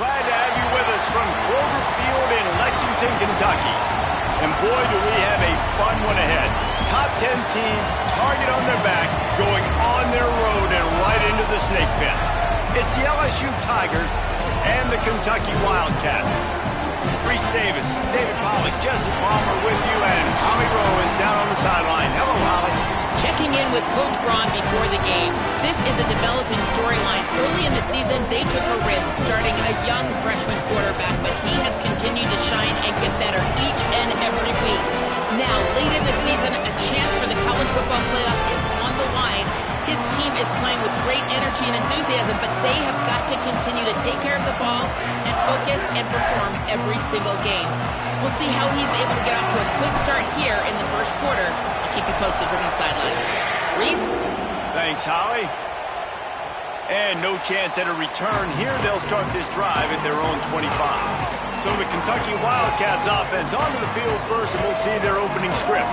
glad to have you with us from Clover Field in Lexington, Kentucky. And boy, do we have a fun one ahead. Top 10 team, target on their back, going on their road and right into the snake pit. It's the LSU Tigers and the Kentucky Wildcats. Reese Davis, David Pollack, Jesse Palmer with you, and Holly Rowe is down on the sideline. Hello, Holly. Checking in with Coach Braun before the game. This is a developing storyline. Early in the season, they took a risk starting a young freshman quarterback, but he has continued to shine and get better each and every week. Now, late in the season, a chance for the college football playoff is on the line. His team is playing with great energy and enthusiasm, but they have got to continue to take care of the ball and focus and perform every single game. We'll see how he's able to get off to a quick start here in the first quarter. I'll keep you posted from the sidelines. Reese? Thanks, Holly. And no chance at a return here. They'll start this drive at their own 25. So the Kentucky Wildcats offense onto the field first, and we'll see their opening script.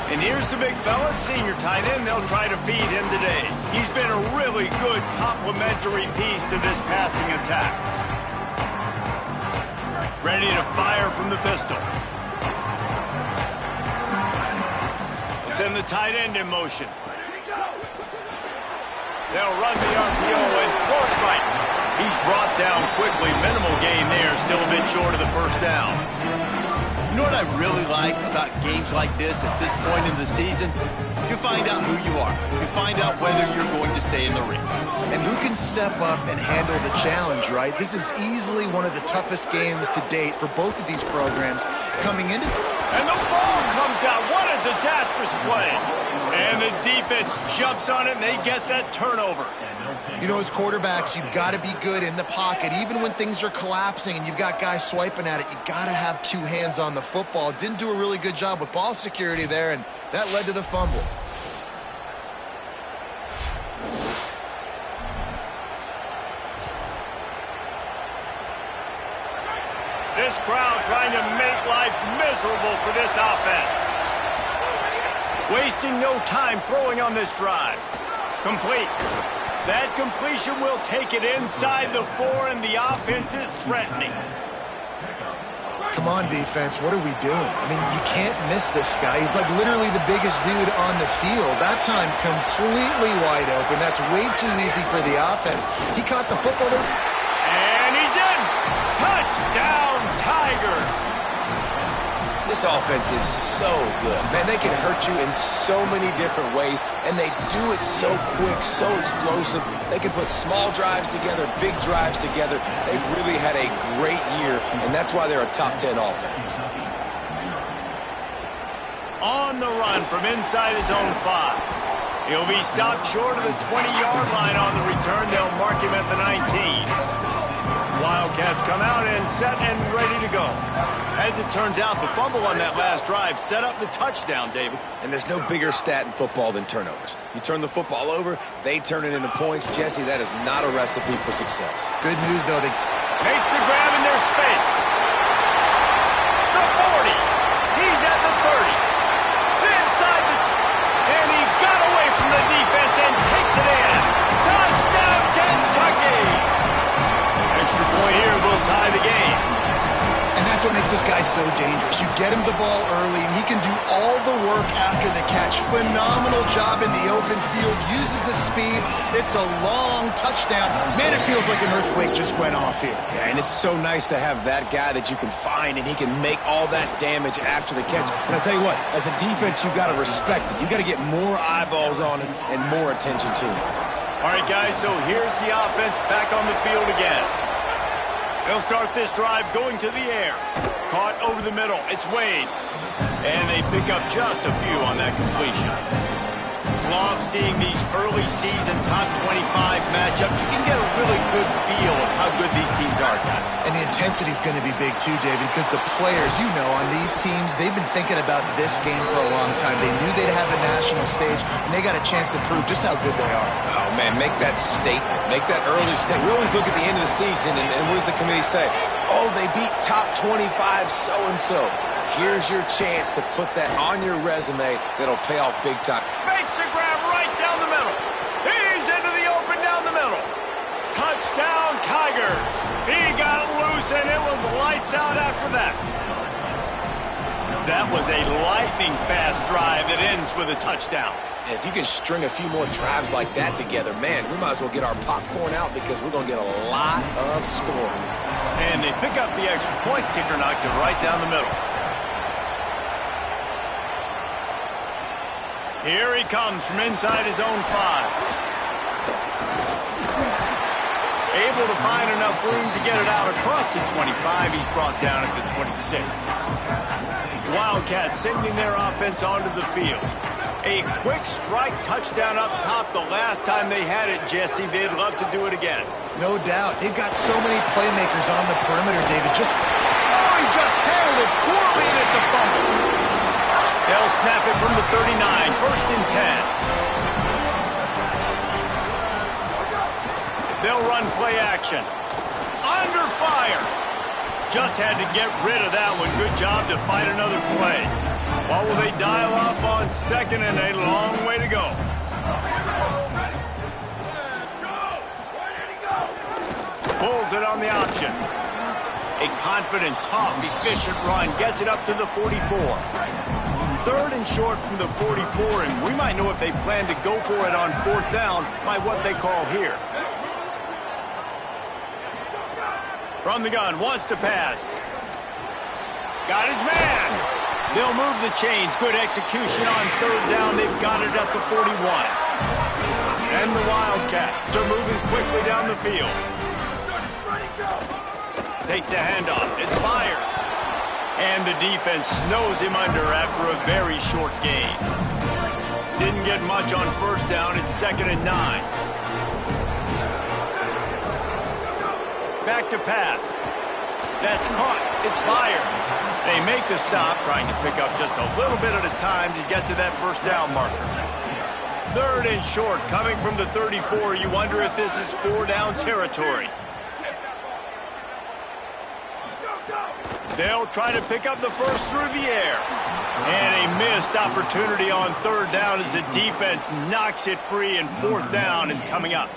And here's the big fella, senior tight end. They'll try to feed him today. He's been a really good complementary piece to this passing attack. Ready to fire from the pistol. They'll send the tight end in motion. They'll run the RPO and throw it right. He's brought down quickly. Minimal gain there. Still a bit short of the first down. You know what I really like about games like this at this point in the season? You find out who you are. You find out whether you're going to stay in the race. And who can step up and handle the challenge, right? This is easily one of the toughest games to date for both of these programs coming into. And the ball comes out. What a disastrous play. And the defense jumps on it, and they get that turnover. You know, as quarterbacks, you've got to be good in the pocket. Even when things are collapsing and you've got guys swiping at it, you've got to have two hands on the football. Didn't do a really good job with ball security there, and that led to the fumble. This crowd trying to make life miserable for this offense. Wasting no time throwing on this drive. Complete. That completion will take it inside the 4, and the offense is threatening. Come on, defense. What are we doing? I mean, you can't miss this guy. He's like literally the biggest dude on the field. That time, completely wide open. That's way too easy for the offense. He caught the football there. And he's in. Touchdown, Tigers. This offense is so good. Man, they can hurt you in so many different ways, and they do it so quick, so explosive. They can put small drives together, big drives together. They've really had a great year, and that's why they're a top 10 offense. On the run from inside his own 5. He'll be stopped short of the 20-yard line on the return. They'll mark him at the 19. Wildcats come out and set and ready to go. As it turns out, the fumble on that last drive set up the touchdown, David. And there's no bigger stat in football than turnovers. You turn the football over, they turn it into points. Jesse, that is not a recipe for success. Good news, though. They makes the grab in their space. The 40. He's at the 30. Inside the... and he got away from the defense and takes it in. Touchdown, Kentucky! Extra point here will tie the game. And that's what makes this guy so dangerous. You get him the ball early, and he can do all the work after the catch. Phenomenal job in the open field. Uses the speed. It's a long touchdown. Man, it feels like an earthquake just went off here. Yeah, and it's so nice to have that guy that you can find, and he can make all that damage after the catch. And I tell you what, as a defense, you've got to respect it. You've got to get more eyeballs on him and more attention to him. All right, guys, so here's the offense back on the field again. They'll start this drive going to the air. Caught over the middle. It's Wade. And they pick up just a few on that completion. Love seeing these early season top 25 matchups. You can get a really good feel of how good these teams are, guys. And the intensity is going to be big too, David, because the players, you know, on these teams, they've been thinking about this game for a long time. They knew they'd have a national stage, and they got a chance to prove just how good they are. Oh, man, make that statement. Make that early statement. We always look at the end of the season, and what does the committee say? Oh, they beat top 25 so-and-so. Here's your chance to put that on your resume that'll pay off big time. Makes the grab right down the middle. He's into the open down the middle. Touchdown, Tigers. He got lights out after that. That was a lightning-fast drive that ends with a touchdown. If you can string a few more drives like that together, man, we might as well get our popcorn out because we're going to get a lot of scoring. And they pick up the extra point. Kicker knocked it right down the middle. Here he comes from inside his own 5. Able to find enough room to get it out across the 25. He's brought down at the 26. Wildcats sending their offense onto the field. A quick strike touchdown up top the last time they had it, Jesse. They'd love to do it again. No doubt. They've got so many playmakers on the perimeter, David. He just handled it poorly, and it's a fumble. They'll snap it from the 39. 1st and 10. They'll run play action. Under fire. Just had to get rid of that one. Good job to fight another play. What will they dial up on 2nd and a long way to go? Pulls it on the option. A confident, tough, efficient run. Gets it up to the 44. 3rd and short from the 44, and we might know if they plan to go for it on 4th down by what they call here. From the gun, wants to pass. Got his man. They'll move the chains. Good execution on 3rd down. They've got it at the 41. And the Wildcats are moving quickly down the field. Takes the handoff. It's fired. And the defense snows him under after a very short gain. Didn't get much on 1st down. It's 2nd and 9. Back to pass. That's caught. It's fired. They make the stop, trying to pick up just a little bit at a time to get to that 1st down marker. 3rd and short, coming from the 34. You wonder if this is 4-down territory. They'll try to pick up the first through the air. And a missed opportunity on 3rd down as the defense knocks it free, and 4th down is coming up.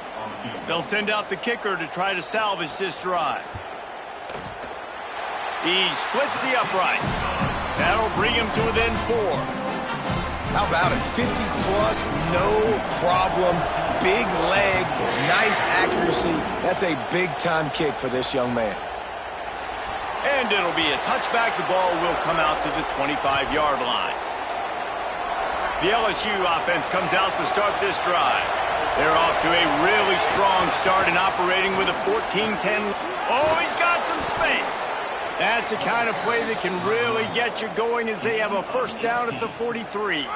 They'll send out the kicker to try to salvage this drive. He splits the uprights. That'll bring him to within 4. How about it? 50-plus, no problem. Big leg, nice accuracy. That's a big-time kick for this young man. And it'll be a touchback. The ball will come out to the 25-yard line. The LSU offense comes out to start this drive. They're off to a really strong start and operating with a 14-10. Oh, he's got some space. That's the kind of play that can really get you going as they have a 1st down at the 43.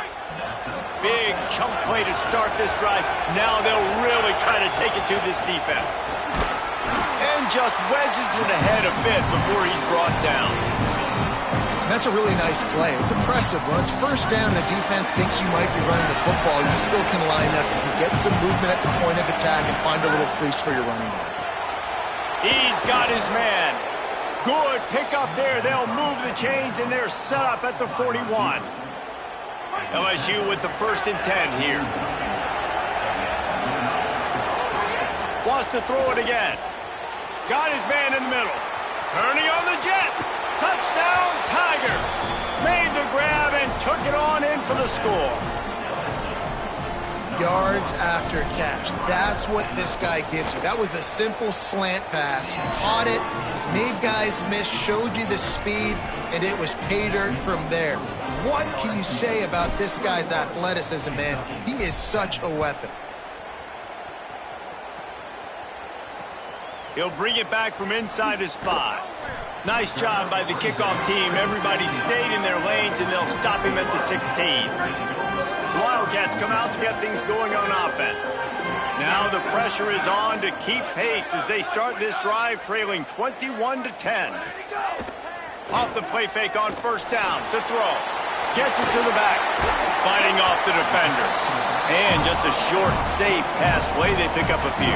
Big chunk play to start this drive. Now they'll really try to take it to this defense. And just wedges it ahead a bit before he's brought down. That's a really nice play. It's impressive. When it's 1st down, the defense thinks you might be running the football. You still can line up. You can get some movement at the point of attack and find a little crease for your running back. He's got his man. Good pick up there. They'll move the chains, and they're set up at the 41. LSU with the 1st and 10 here. Wants to throw it again. Got his man in the middle. Turning on the jet. Touchdown, Tigers. Made the grab and took it on in for the score. Yards after catch. That's what this guy gives you. That was a simple slant pass. Caught it, made guys miss, showed you the speed, and it was pay dirt from there. What can you say about this guy's athleticism, man? He is such a weapon. He'll bring it back from inside his 5. Nice job by the kickoff team. Everybody stayed in their lanes, and they'll stop him at the 16. The Wildcats come out to get things going on offense. Now the pressure is on to keep pace as they start this drive trailing 21-10. Off the play fake on 1st down to throw. Gets it to the back. Fighting off the defender. And just a short, safe pass play. They pick up a few.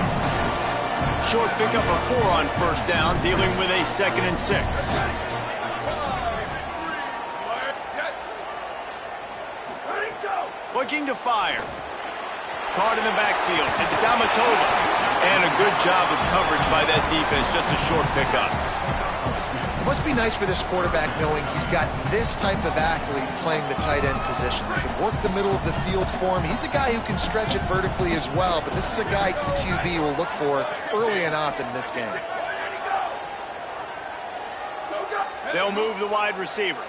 Short pickup of 4 on 1st down, dealing with a 2nd and 6. Looking to fire. Caught in the backfield. It's Amatola. And a good job of coverage by that defense. Just a short pickup. Must be nice for this quarterback knowing he's got this type of athlete playing the tight end position. He can work the middle of the field for him. He's a guy who can stretch it vertically as well, but this is a guy the QB will look for early and often in this game. They'll move the wide receiver.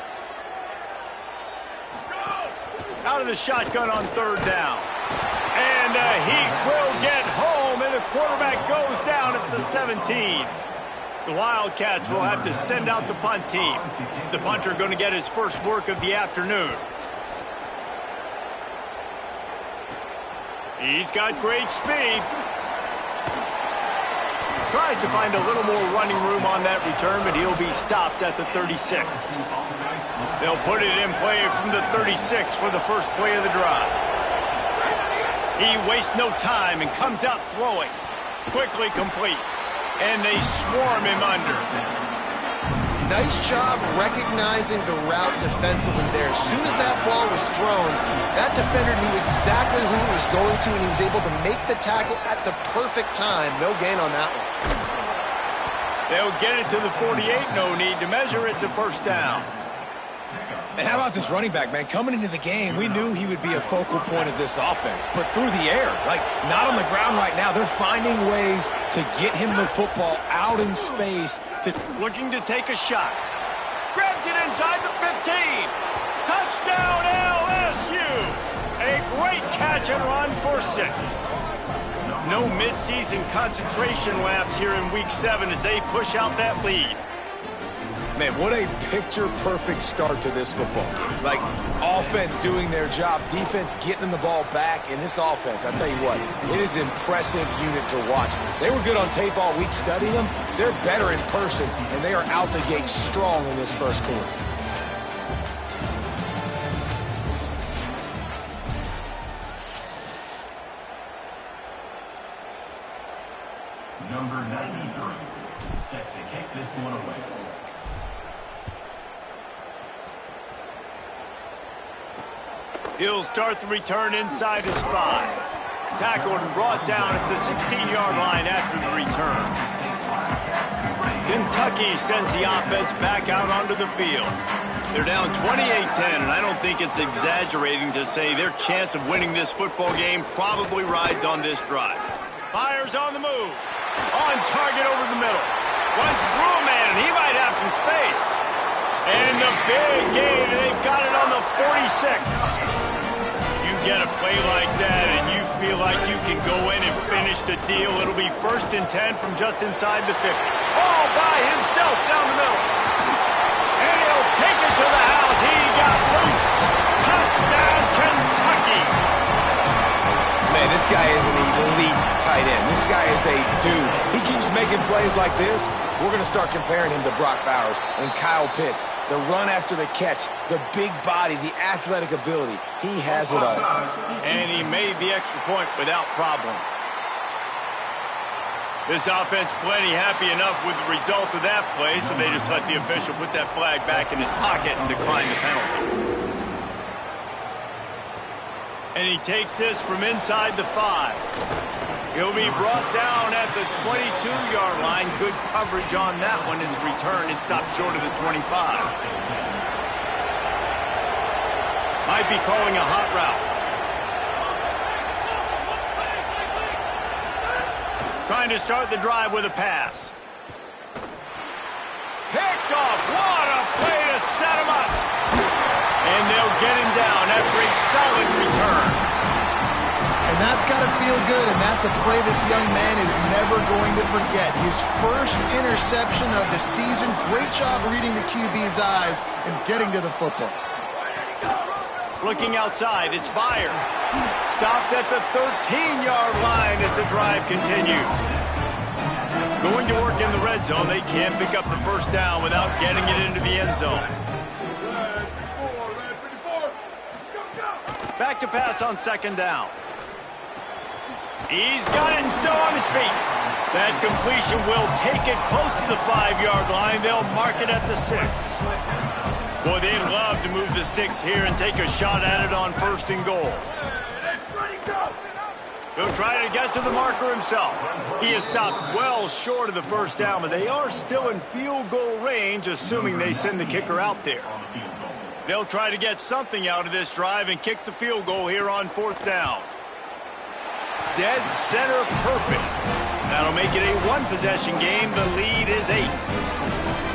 Out of the shotgun on third down. And he will get home, and the quarterback goes down at the 17. The Wildcats will have to send out the punt team. The punter going to get his first work of the afternoon. He's got great speed. Tries to find a little more running room on that return, but he'll be stopped at the 36. They'll put it in play from the 36 for the first play of the drive. He wastes no time and comes out throwing. Quickly complete. And they swarm him under. Nice job recognizing the route defensively there. As soon as that ball was thrown, that defender knew exactly who it was going to, and he was able to make the tackle at the perfect time. No gain on that one. They'll get it to the 48. No need to measure. It's a first down. And how about this running back, man? Coming into the game, we knew he would be a focal point of this offense. But through the air, like not on the ground right now, they're finding ways to get him the football out in space. Looking to take a shot. Grabs it inside the 15. Touchdown LSU. A great catch and run for 6. No midseason concentration laps here in Week 7 as they push out that lead. Man, what a picture-perfect start to this football game. Like, offense doing their job, defense getting the ball back, and this offense, I tell you what, it is an impressive unit to watch. They were good on tape all week studying them. They're better in person, and they are out the gate strong in this first quarter. Number 93, set to kick this one away. He'll start the return inside his 5. Tackled and brought down at the 16-yard line after the return. Kentucky sends the offense back out onto the field. They're down 28-10, and I don't think it's exaggerating to say their chance of winning this football game probably rides on this drive. Fires on the move. On target over the middle. Runs through a man, and he might have some space. And the big gain, and they've got it on the 46. You get a play like that, and you feel like you can go in and finish the deal. It'll be 1st and 10 from just inside the 50. All by himself down the middle. And he'll take it to the house. He got loose. Touchdown, Kentucky. Man, this guy is an elite tight end. This guy is a dude. He keeps making plays like this. We're going to start comparing him to Brock Bowers and Kyle Pitts. The run after the catch, the big body, the athletic ability. He has it all. And he made the extra point without problem. This offense plenty happy enough with the result of that play, so they just let the official put that flag back in his pocket and decline the penalty. And he takes this from inside the 5. He'll be brought down at the 22-yard line. Good coverage on that one. His return is stopped short of the 25. Might be calling a hot route. Trying to start the drive with a pass. Picked off. What a play to set him up. And they'll get him down after a solid return. And that's got to feel good, and that's a play this young man is never going to forget. His first interception of the season. Great job reading the QB's eyes and getting to the football. Looking outside, it's fired. Stopped at the 13-yard line as the drive continues. Going to work in the red zone. They can't pick up the first down without getting it into the end zone. Back to pass on 2nd down. He's got it and still on his feet. That completion will take it close to the 5-yard line. They'll mark it at the 6. Boy, they'd love to move the sticks here and take a shot at it on 1st and goal. He'll try to get to the marker himself. He is stopped well short of the first down, but they are still in field goal range, assuming they send the kicker out there. They'll try to get something out of this drive and kick the field goal here on 4th down. Dead center perfect. That'll make it a one-possession game. The lead is 8.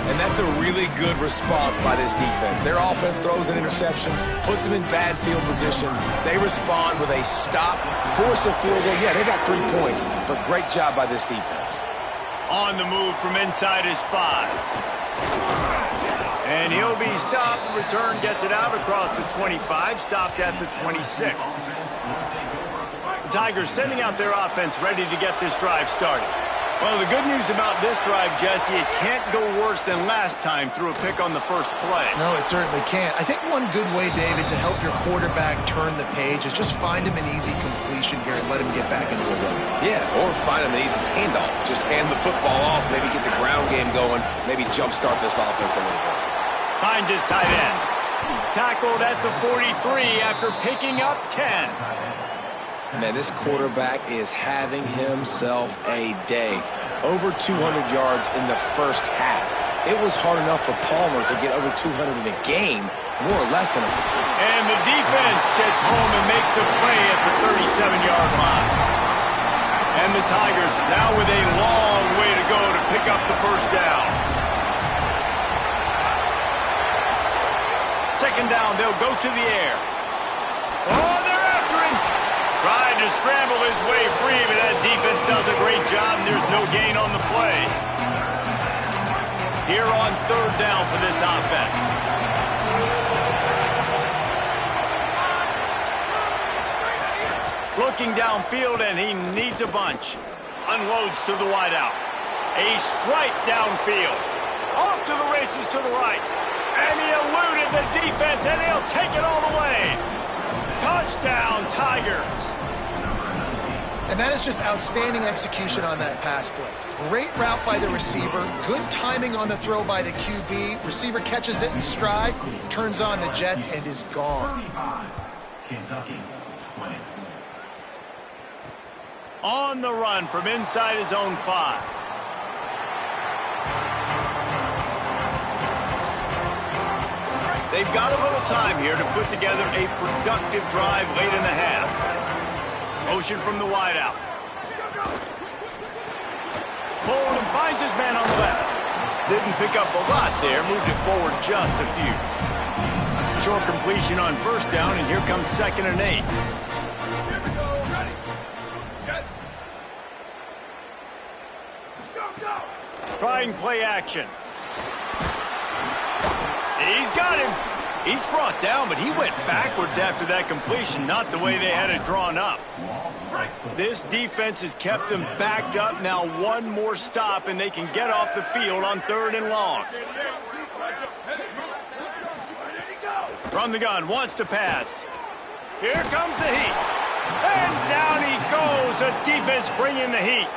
And that's a really good response by this defense. Their offense throws an interception, puts them in bad field position. They respond with a stop, force a field goal. Yeah, they got 3 points, but great job by this defense. On the move from inside his 5. And he'll be stopped. Return gets it out across the 25, stopped at the 26. The Tigers sending out their offense ready to get this drive started. Well, the good news about this drive, Jesse, it can't go worse than last time through a pick on the first play. No, it certainly can't. I think one good way, David, to help your quarterback turn the page is just find him an easy completion here and let him get back into a run. Yeah, or find him an easy handoff. Just hand the football off, maybe get the ground game going, maybe jumpstart this offense a little bit. Finds his tight end. Tackled at the 43 after picking up 10. Man, this quarterback is having himself a day. Over 200 yards in the first half. It was hard enough for Palmer to get over 200 in a game, more or less in a... And the defense gets home and makes a play at the 37-yard line. And the Tigers now with a long way to go to pick up the first down. Second down, they'll go to the air. Oh, they're after him. Tried to scramble his way free, but that defense does a great job, and there's no gain on the play. Here on 3rd down for this offense. Looking downfield, and he needs a bunch. Unloads to the wideout. A strike downfield. Off to the races to the right. And he eluded the defense, and he'll take it all the way. Touchdown, Tigers. And that is just outstanding execution on that pass play. Great route by the receiver, good timing on the throw by the QB. Receiver catches it in stride, turns on the jets, and is gone. 35, Kentucky, 20. On the run from inside his own 5. They've got a little time here to put together a productive drive late in the half. Motion from the wideout. Pulled and finds his man on the left. Didn't pick up a lot there. Moved it forward just a few. Short completion on 1st down, and here comes 2nd and 8. Trying play action. He's got him. He's brought down, but he went backwards after that completion, not the way they had it drawn up. This defense has kept them backed up. Now one more stop, and they can get off the field on 3rd and long. From the gun, wants to pass. Here comes the heat. And down he goes. The defense bringing the heat.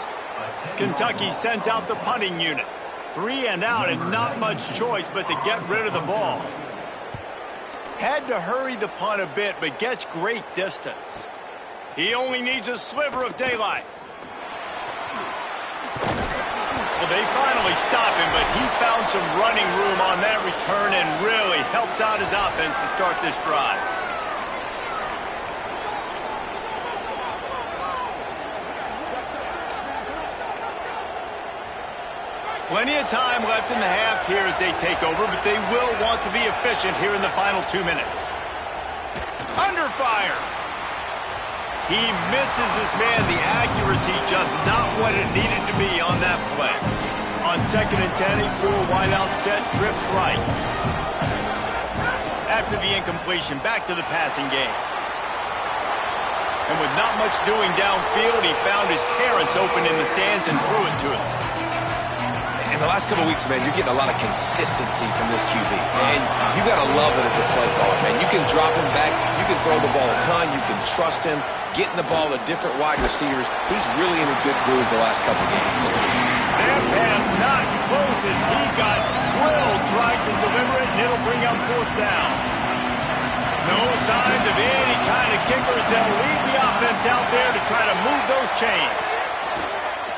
Kentucky sent out the punting unit. 3 and out, and not much choice but to get rid of the ball. Had to hurry the punt a bit, but gets great distance. He only needs a sliver of daylight. Well, they finally stop him, but he found some running room on that return and really helps out his offense to start this drive. Plenty of time left in the half here as they take over, but they will want to be efficient here in the final 2 minutes. Under fire. He misses his man. The accuracy just not what it needed to be on that play. On 2nd and 10, a full wideout set, trips right. After the incompletion, back to the passing game. And with not much doing downfield, he found his parents open in the stands and threw it to him. In the last couple of weeks, man, you're getting a lot of consistency from this QB. And you got to love it as a play caller, man. You can drop him back. You can throw the ball a ton. You can trust him. Getting the ball to different wide receivers. He's really in a good groove the last couple of games. That pass not close as he got drilled trying to deliver it, and it'll bring up 4th down. No signs of any kind of kickers. They'll lead the offense out there to try to move those chains.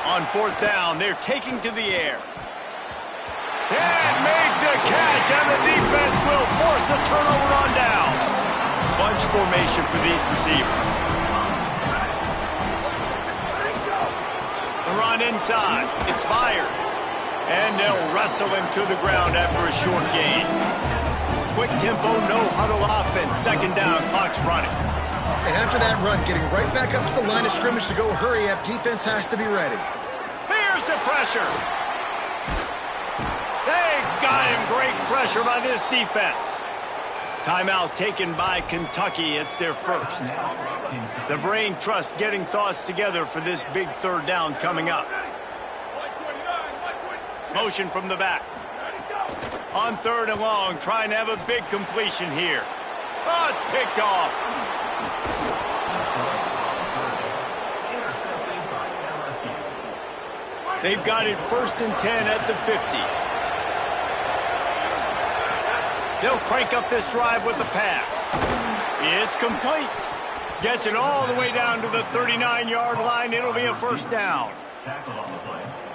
On fourth down, they're taking to the air. And made the catch, and the defense will force a turnover on downs. Bunch formation for these receivers. The run inside. It's fired. And they'll wrestle him to the ground after a short gain. Quick tempo, no huddle offense. Second down, clock's running. And after that run, getting right back up to the line of scrimmage to go hurry up, defense has to be ready. Here's the pressure. They got him. Great pressure by this defense. Timeout taken by Kentucky. It's their first. The brain trust getting thoughts together for this big third down coming up. Motion from the back. On third and long, trying to have a big completion here. Oh, it's picked off. They've got it 1st and 10 at the 50. They'll crank up this drive with the pass. It's complete. Gets it all the way down to the 39-yard line. It'll be a first down.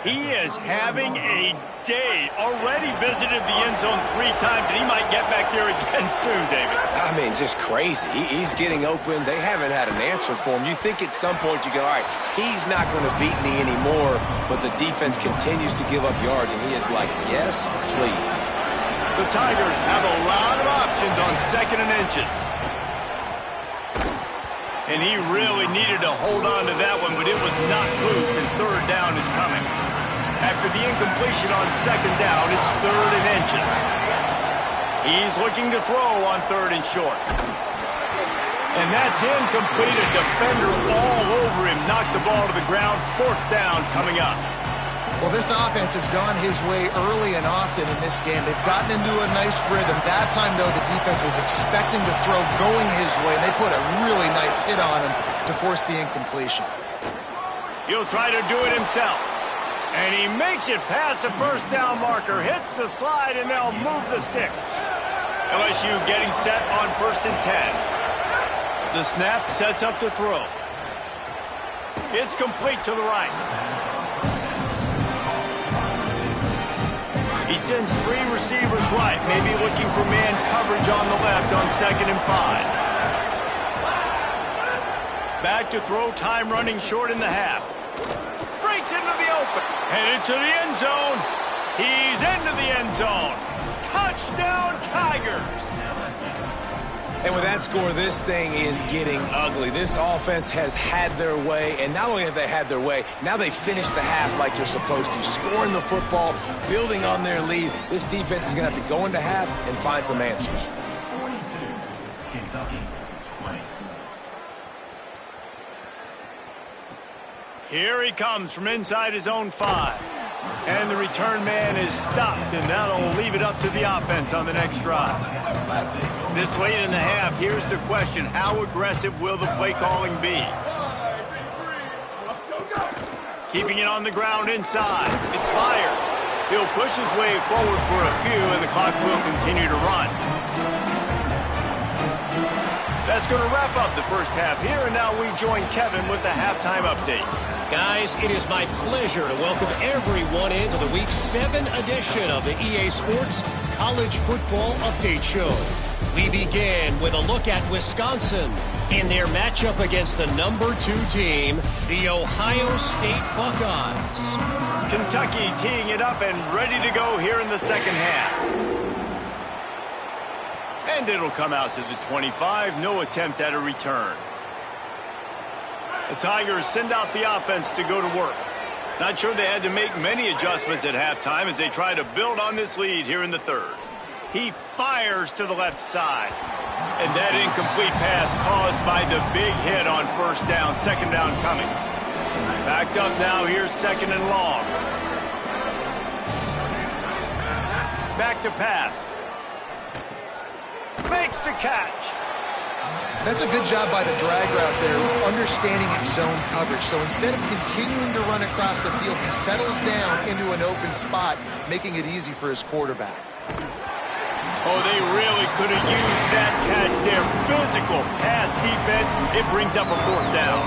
He is having a day. Already visited the end zone 3 times, and he might get back there again soon, David. I mean, just crazy. He's getting open. They haven't had an answer for him. You think at some point you go, all right, he's not going to beat me anymore, but the defense continues to give up yards, and he is like, yes, please. The Tigers have a lot of options on 2nd and inches. And he really needed to hold on to that one, but it was not loose, and third down is coming. After the incompletion on 2nd down, it's 3rd and inches. He's looking to throw on 3rd and short. And that's incomplete. A defender all over him. Knocked the ball to the ground. 4th down coming up. Well, this offense has gone his way early and often in this game. They've gotten into a nice rhythm. That time, though, the defense was expecting the throw going his way, and they put a really nice hit on him to force the incompletion. He'll try to do it himself. And he makes it past the first down marker, hits the slide, and they'll move the sticks. LSU getting set on 1st and 10. The snap sets up the throw. It's complete to the right. He sends 3 receivers right, maybe looking for man coverage on the left on 2nd and 5. Back to throw, time running short in the half. Breaks into the open, headed to the end zone. He's into the end zone. Touchdown, Tigers. And with that score, this thing is getting ugly. This offense has had their way, and not only have they had their way, now they finish the half like you're supposed to, scoring the football, building on their lead. This defense is going to have to go into half and find some answers. 42, Kentucky, 20. Here he comes from inside his own 5. And the return man is stopped, and that'll leave it up to the offense on the next drive. This late in the half, here's the question. How aggressive will the play calling be? Keeping it on the ground inside. It's fired. He'll push his way forward for a few, and the clock will continue to run. That's going to wrap up the first half here, and now we join Kevin with the halftime update. Guys, it is my pleasure to welcome everyone into the Week 7 edition of the EA Sports College Football Update Show. We begin with a look at Wisconsin in their matchup against the number 2 team, the Ohio State Buckeyes. Kentucky teeing it up and ready to go here in the second half. And it'll come out to the 25. No attempt at a return. The Tigers send out the offense to go to work. Not sure they had to make many adjustments at halftime as they try to build on this lead here in the third. He fires to the left side. And that incomplete pass caused by the big hit on first down. Second down coming. Backed up now. Here's 2nd and long. Back to pass. Makes the catch. That's a good job by the drag route there, understanding its zone coverage. So instead of continuing to run across the field, he settles down into an open spot, making it easy for his quarterback. Oh, they really could have used that catch there. Physical pass defense. It brings up a 4th down.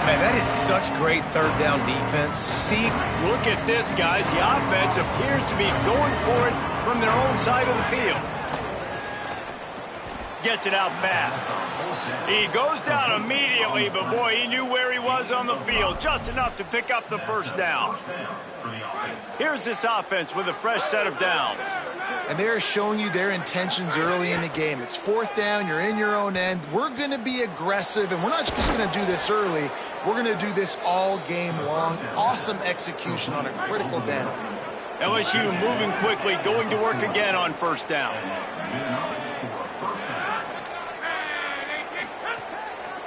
Man, that is such great 3rd down defense. See, look at this, guys. The offense appears to be going for it from their own side of the field. Gets it out fast. He goes down immediately, but boy, he knew where he was on the field. Just enough to pick up the 1st down. Here's this offense with a fresh set of downs. And they're showing you their intentions early in the game. It's 4th down, you're in your own end. We're going to be aggressive, and we're not just going to do this early. We're going to do this all game long. Awesome execution on a critical down. LSU moving quickly, going to work again on 1st down.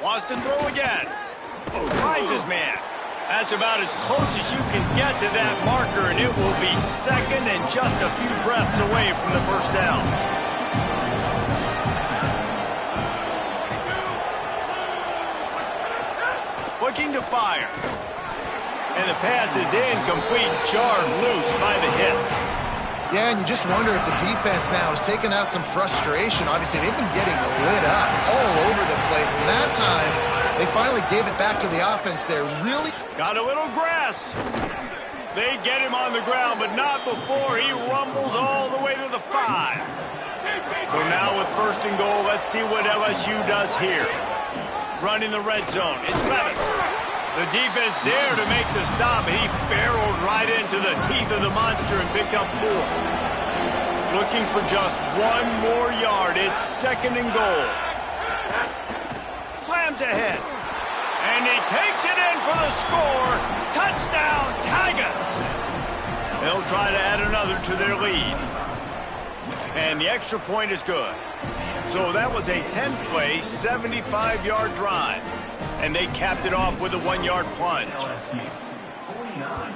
Wants to throw again. Oh, finds his man. That's about as close as you can get to that marker, and it will be 2nd and just a few breaths away from the 1st down. Looking to fire. And the pass is incomplete, jarred loose by the hip. Yeah, and you just wonder if the defense now has taken out some frustration. Obviously, they've been getting lit up all over the place. And that time, they finally gave it back to the offense there. Really got a little grass. They get him on the ground, but not before he rumbles all the way to the 5. So now with 1st and goal, let's see what LSU does here. Running the red zone. It's Levis. The defense there to make the stop, and he barreled right into the teeth of the monster and picked up 4. Looking for just 1 more yard. It's 2nd and goal. Slams ahead. And he takes it in for the score. Touchdown, Tigers. They'll try to add another to their lead. And the extra point is good. So that was a 10-play, 75-yard drive. And they capped it off with a 1-yard plunge. LSU 49,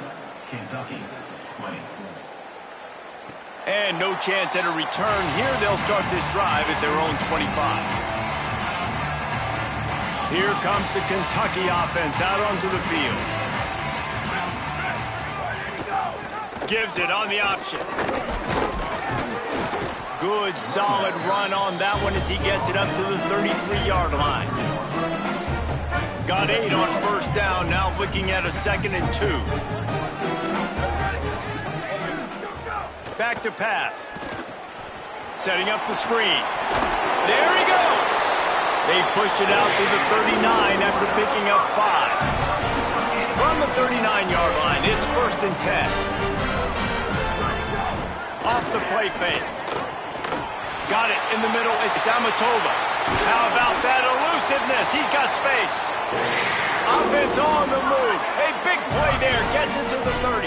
Kentucky 20. And no chance at a return here. They'll start this drive at their own 25. Here comes the Kentucky offense out onto the field. Gives it on the option. Good, solid run on that one as he gets it up to the 33-yard line. Got 8 on 1st down, now looking at a 2nd and 2. Back to pass. Setting up the screen. There he goes. They've pushed it out to the 39 after picking up 5. From the 39-yard line, it's 1st and 10. Off the play fake. Got it in the middle. It's Amatova. How about that elusiveness? He's got space. Offense on the move. A big play there. Gets it to the 30.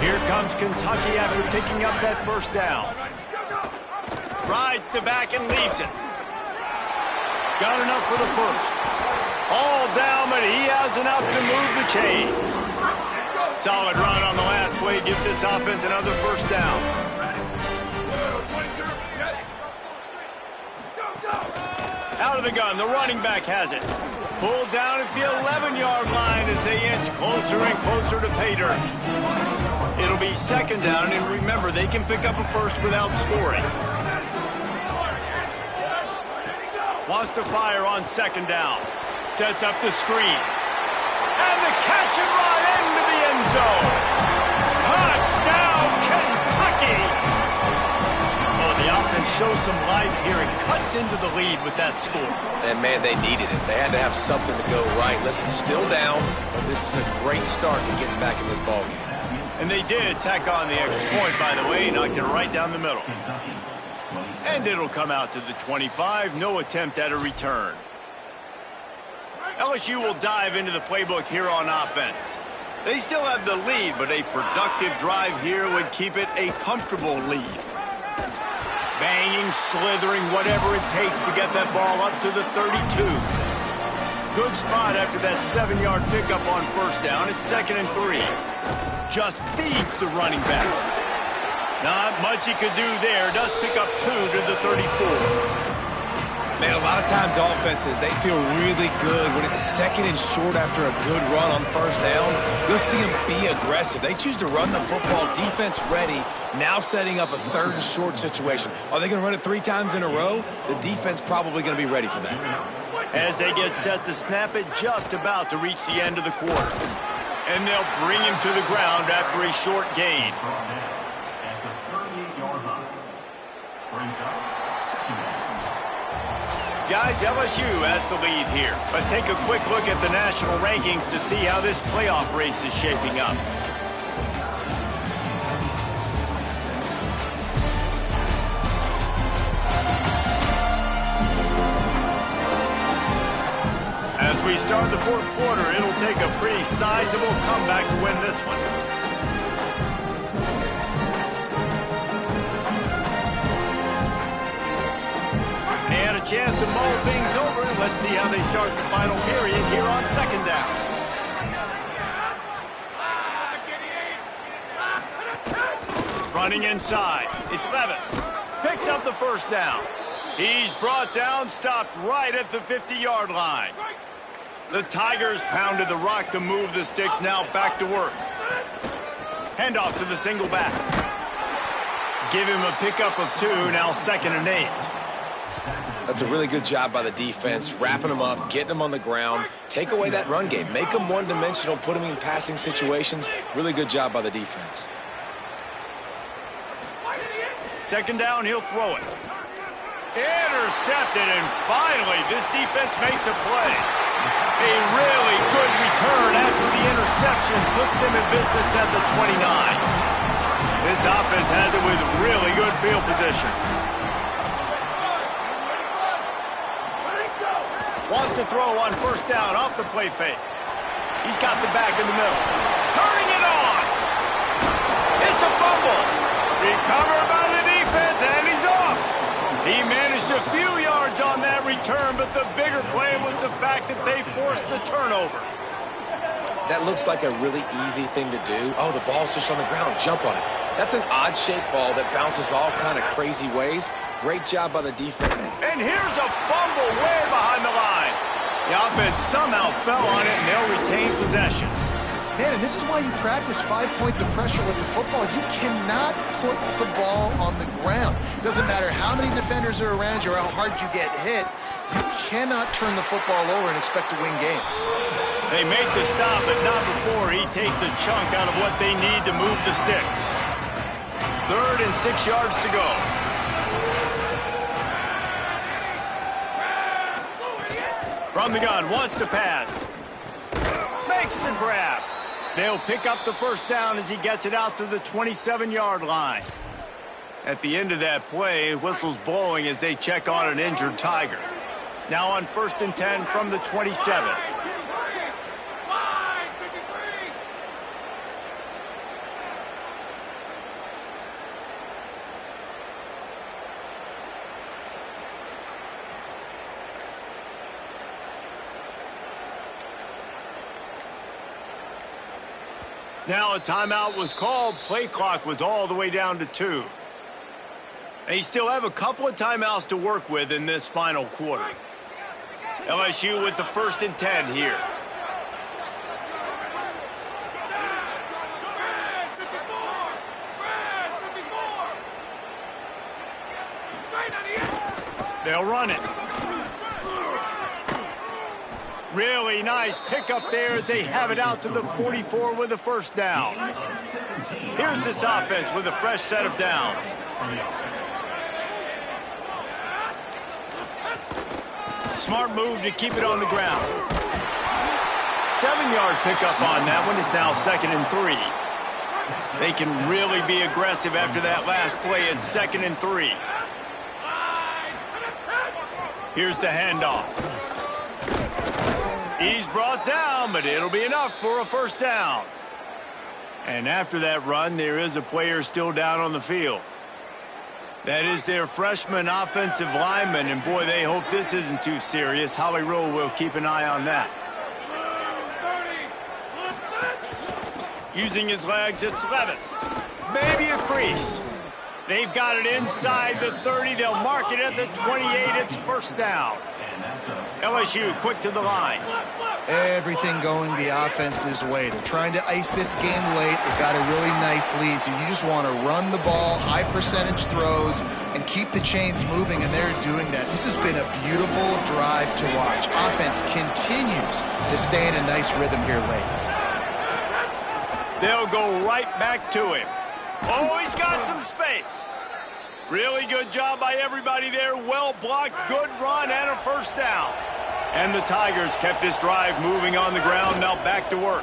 Here comes Kentucky after picking up that 1st down. Rides to back and leaves it. Got enough for the 1st. All down, but he has enough to move the chains. Solid run on the last play. Gives this offense another 1st down. Out of the gun, the running back has it. Pulled down at the 11-yard line as they inch closer and closer to pay dirt. It'll be 2nd down, and remember, they can pick up a 1st without scoring. Wants to fire on 2nd down. Sets up the screen. And the catch and run into the end zone. Touchdown, Kentucky! The offense shows some life here and cuts into the lead with that score. And, man, they needed it. They had to have something to go right. Listen, still down, but this is a great start to getting back in this ballgame. And they did tack on the extra point, by the way, knocked it right down the middle. And it'll come out to the 25. No attempt at a return. LSU will dive into the playbook here on offense. They still have the lead, but a productive drive here would keep it a comfortable lead. Banging, slithering, whatever it takes to get that ball up to the 32. Good spot after that 7-yard pickup on 1st down. It's 2nd and 3. Just feeds the running back. Not much he could do there. Does pick up 2 to the 34. Man, a lot of times offenses, they feel really good when it's second and short after a good run on first down. You'll see them be aggressive. They choose to run the football, defense ready, now setting up a third and short situation. Are they going to run it 3 times in a row? The defense probably going to be ready for that. As they get set to snap it, just about to reach the end of the quarter. And they'll bring him to the ground after a short gain. At the 38-yard line. Brings up second down. Guys, LSU has the lead here. Let's take a quick look at the national rankings to see how this playoff race is shaping up. As we start the fourth quarter, it'll take a pretty sizable comeback to win this one. Chance to mull things over, and let's see how they start the final period here on second down. Running inside, it's Levis. Picks up the first down. He's brought down, stopped right at the 50-yard line. The Tigers pounded the rock to move the sticks, now back to work. Handoff to the single back. Give him a pickup of 2, now 2nd and 8. That's a really good job by the defense, wrapping them up, getting them on the ground. Take away that run game. Make them one-dimensional, put them in passing situations. Really good job by the defense. Second down, he'll throw it. Intercepted, and finally, this defense makes a play. A really good return after the interception puts them in business at the 29. This offense has it with really good field position. Wants to throw on first down off the play fake. He's got the back in the middle. Turning it on. It's a fumble. Recovered by the defense, and he's off. He managed a few yards on that return, but the bigger play was the fact that they forced the turnover. That looks like a really easy thing to do. Oh, the ball's just on the ground. Jump on it. That's an odd-shaped ball that bounces all kind of crazy ways. Great job by the defense. And here's a fumble way behind the line. The offense somehow fell on it, and they'll retain possession. Man, and this is why you practice 5 points of pressure with the football. You cannot put the ball on the ground. It doesn't matter how many defenders are around you or how hard you get hit. You cannot turn the football over and expect to win games. They make the stop, but not before he takes a chunk out of what they need to move the sticks. 3rd and 6 yards to go. From the gun, wants to pass. Makes the grab. They'll pick up the first down as he gets it out to the 27-yard line. At the end of that play, whistle's blowing as they check on an injured Tiger. Now on 1st and 10 from the 27. Now a timeout was called. Play clock was all the way down to 2. They still have a couple of timeouts to work with in this final quarter. LSU with the 1st and 10 here. They'll run it. Really nice pickup there as they have it out to the 44 with a first down. Here's this offense with a fresh set of downs. Smart move to keep it on the ground. 7-yard pickup on that one. Is now 2nd and 3. They can really be aggressive after that last play at 2nd and 3. Here's the handoff. He's brought down, but it'll be enough for a first down. And after that run, there is a player still down on the field. That is their freshman offensive lineman, and boy, they hope this isn't too serious. Holly Rowe will keep an eye on that. Using his legs, it's Levis. Maybe a crease. They've got it inside the 30. They'll mark it at the 28. It's first down. LSU quick to the line. Everything going the offense's way. They're trying to ice this game late. They've got a really nice lead, so you just want to run the ball, high percentage throws, and keep the chains moving, and they're doing that. This has been a beautiful drive to watch. Offense continues to stay in a nice rhythm here late. They'll go right back to him. Oh, he's got some space. Really good job by everybody there. Well blocked, good run, and a first down. And the Tigers kept this drive moving on the ground. Now back to work.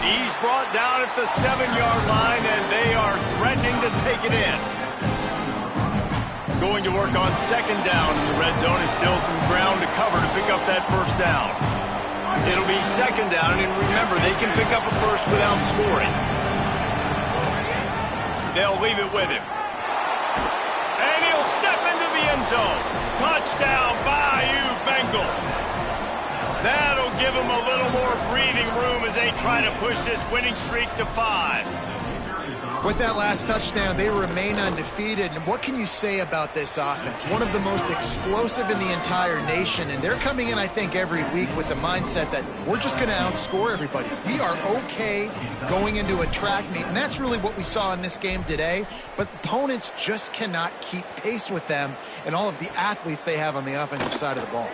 He's brought down at the 7-yard line, and they are threatening to take it in. Going to work on second down in the red zone. Is still some ground to cover to pick up that first down. It'll be second down, and remember, they can pick up a first without scoring. They'll leave it with him. And he'll step into the end zone. Touchdown, Bayou Bengals. That'll give them a little more breathing room as they try to push this winning streak to 5. With that last touchdown, they remain undefeated. And what can you say about this offense? One of the most explosive in the entire nation. And they're coming in, I think, every week with the mindset that we're just going to outscore everybody. We are okay going into a track meet. And that's really what we saw in this game today. But opponents just cannot keep pace with them and all of the athletes they have on the offensive side of the ball.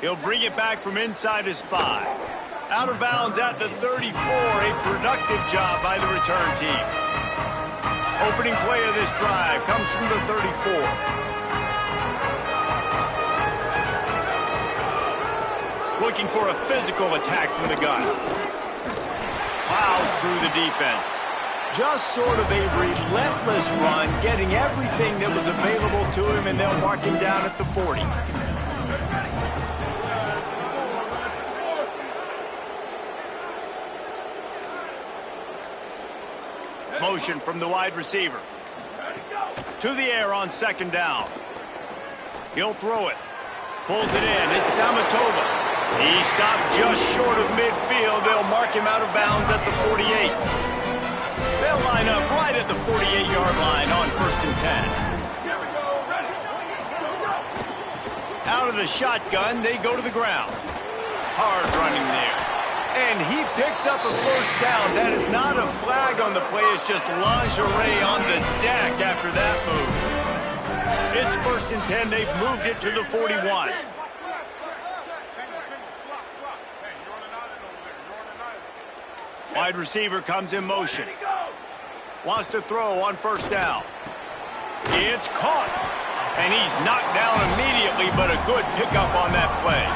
He'll bring it back from inside his 5. Out of bounds at the 34. A productive job by the return team. Opening play of this drive comes from the 34. Looking for a physical attack from the gun. Plows through the defense. Just sort of a relentless run, getting everything that was available to him, and they'll mark him down at the 40. Motion from the wide receiver. To the air on second down. He'll throw it. Pulls it in. It's Tamatova. He stopped just short of midfield. They'll mark him out of bounds at the 48. They'll line up right at the 48-yard line on 1st and 10. Out of the shotgun, they go to the ground. Hard running there. And he picks up a first down. That is not a flag on the play. It's just lingerie on the deck after that move. It's 1st and 10. They've moved it to the 41. Wide receiver comes in motion. Wants to throw on first down. It's caught. And he's knocked down immediately, but a good pickup on that play.